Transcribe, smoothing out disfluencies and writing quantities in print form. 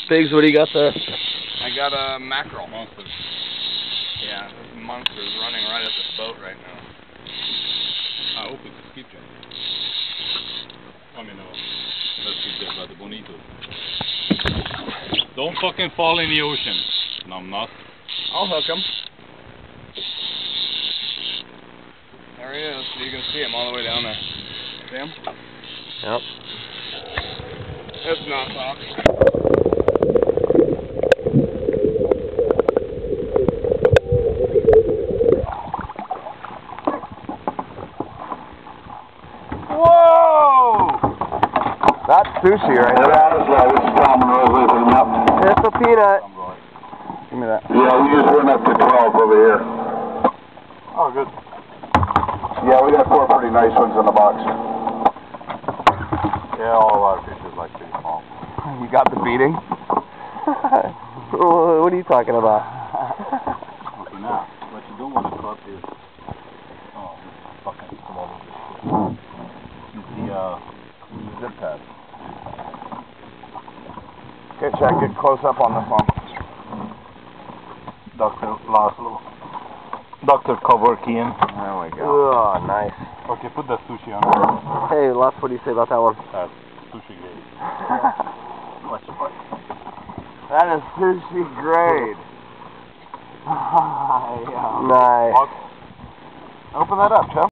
Biggs, what do you got there? I got a mackerel. Monster. Yeah, this monster's running right at this boat right now. I hope it's a skipjack. I mean, that's skipjack, but the bonito. Don't fucking fall in the ocean, numbnut. I'll hook him. There he is. You can see him all the way down there. See him? Yep. It's not talk. Whoa! That's sushi right there. It's a peanut. Give me that. Yeah, we just went up to 12 over here. Oh, good. Yeah, we got 4 pretty nice ones in the box. Yeah, all of our fishes like pretty small. You got the beating? What are you talking about? Okay, now, what you don't want to cut is... Oh, this is fucking small of this shit. Is the zip pad. Okay, check, get close up on this one. Dr. Laszlo. Dr. Kevorkian. There we go. Oh, nice. Okay, put the sushi on. Hey, Les, what do you say about that one? That's sushi grade. Watch it. That is sushi grade. Yeah. Nice. Open that up, Chuck.